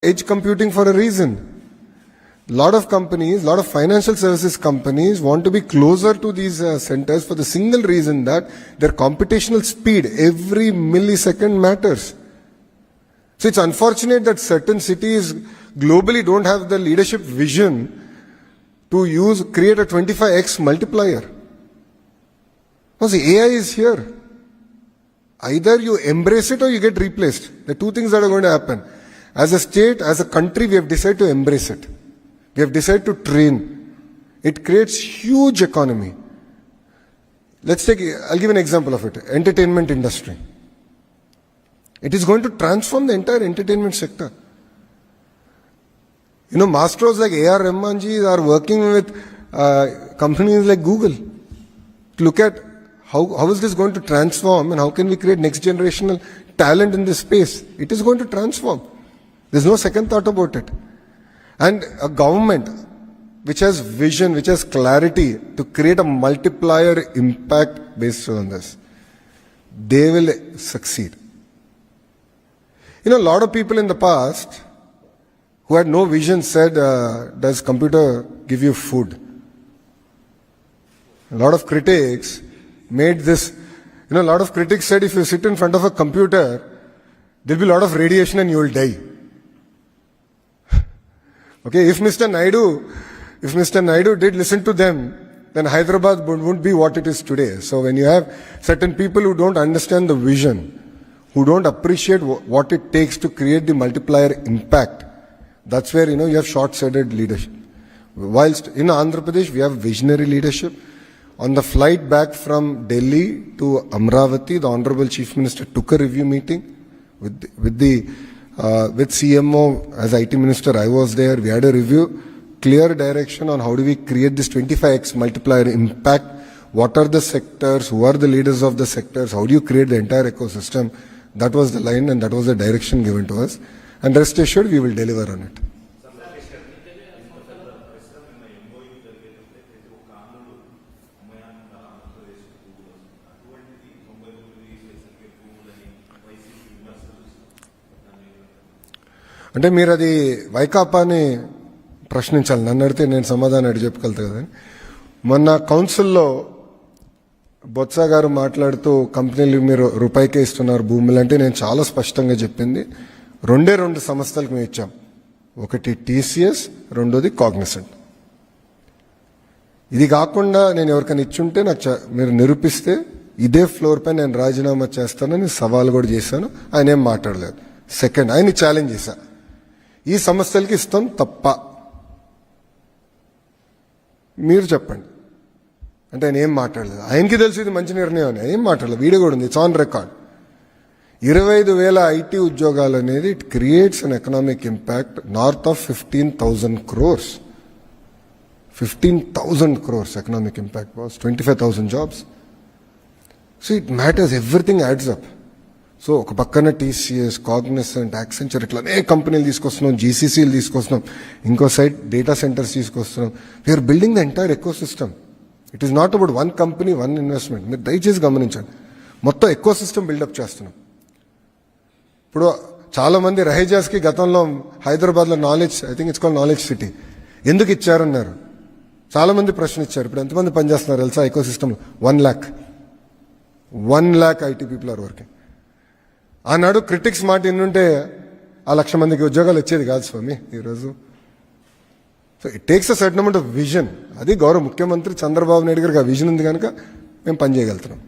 edge computing for a reason. Lot of companies, lot of financial services companies want to be closer to these centers for the single reason that their computational speed, every millisecond matters. So it's unfortunate that certain cities globally don't have the leadership vision to create a 25x multiplier. Because the AI is here. Either you embrace it or you get replaced. The two things that are going to happen. As a state, as a country, we have decided to embrace it. We have decided to train. It creates huge economy. I'll give an example of it. Entertainment industry. It is going to transform the entire entertainment sector. You know, masters like A.R. Rahmanji are working with companies like Google to look at how is this going to transform and how can we create next generational talent in this space. It is going to transform. There's no second thought about it. And a government which has vision, which has clarity to create a multiplier impact based on this, they will succeed. You know, a lot of people in the past who had no vision said, does computer give you food? A lot of critics made this, a lot of critics said if you sit in front of a computer, there'll be a lot of radiation and you will die. Okay, if Mr. Naidu did listen to them, then Hyderabad wouldn't be what it is today. So when you have certain people who don't understand the vision, who don't appreciate what it takes to create the multiplier impact, that's where, you have short-sighted leadership. Whilst in Andhra Pradesh, we have visionary leadership. On the flight back from Delhi to Amravati, the Honorable Chief Minister took a review meeting with CMO. As IT Minister, I was there. We had a review, clear direction on how do we create this 25x multiplier impact. What are the sectors? Who are the leaders of the sectors? How do you create the entire ecosystem? That was the line and that was the direction given to us. And rest assured, we will deliver on it. అంటే మీరు అది వైకాపాని ప్రశ్నించాలి. నన్ను అడిగితే నేను సమాధానం అడిగి చెప్పగలుగుతా కదా. మొన్న కౌన్సిల్లో బొత్స గారు మాట్లాడుతూ కంపెనీలు మీరు రూపాయికే ఇస్తున్నారు భూములు అంటే నేను చాలా స్పష్టంగా చెప్పింది, రెండు సంస్థలకు మేము ఇచ్చాం. ఒకటి టీసీఎస్, రెండోది కాగ్నిసెంట్. ఇది కాకుండా నేను ఎవరికైనా ఇచ్చుంటే నాకు మీరు నిరూపిస్తే ఇదే ఫ్లోర్ పై నేను రాజీనామా చేస్తానని సవాల్ కూడా చేశాను. ఆయన ఏం మాట్లాడలేదు. సెకండ్, ఆయన ఛాలెంజ్ చేశా, ఈ సంస్థలకి ఇస్తాం తప్ప మీరు చెప్పండి అంటే ఆయన ఏం మాట్లాడలేదు. ఆయనకి తెలిసి ఇది మంచి నిర్ణయం అని ఏం మాట్లాడలేదు. వీడియో కూడా ఉంది, ఇట్స్ ఆన్ రికార్డ్. 25,000 ఐటీ ఉద్యోగాలు అనేది it creates an economic impact north of 15,000 crores. 15,000 crores economic impact was 25,000 jobs. So it matters, everything adds up. So ఒక పక్కన టీసీఎస్, కాగ్నిసెంట్, యాక్సెంచర్ ఇట్లా అనేక కంపెనీలు తీసుకొస్తున్నాం, జీసీసీలు తీసుకొస్తున్నాం, ఇంకో సైడ్ డేటా సెంటర్స్ తీసుకొస్తున్నాం. We are building the entire ecosystem. It is not about one company, one investment. మీరు దయచేసి గమనించండి, మొత్తం ఎకో సిస్టమ్ బిల్డప్ చేస్తున్నాం. ఇప్పుడు చాలా మంది రహేజాస్కి గతంలో హైదరాబాద్లో I think it's called knowledge city ఎందుకు ఇచ్చారన్నారు. చాలా మంది ప్రశ్న ఇచ్చారు. ఇప్పుడు ఎంతమంది పనిచేస్తున్నారు తెలుసా ecosystem? 1 lakh IT people are working. ఆనాడు క్రిటిక్స్ మాట ఎన్నుంటే 1,00,000 మందికి ఉద్యోగాలు వచ్చేది కాదు స్వామి ఈరోజు. So it takes a certain amount of vision. అది గౌరవ ముఖ్యమంత్రి చంద్రబాబు నాయుడు గారికి ఆ విజన్ ఉంది కనుక మేము పనిచేయగలుగుతున్నాం.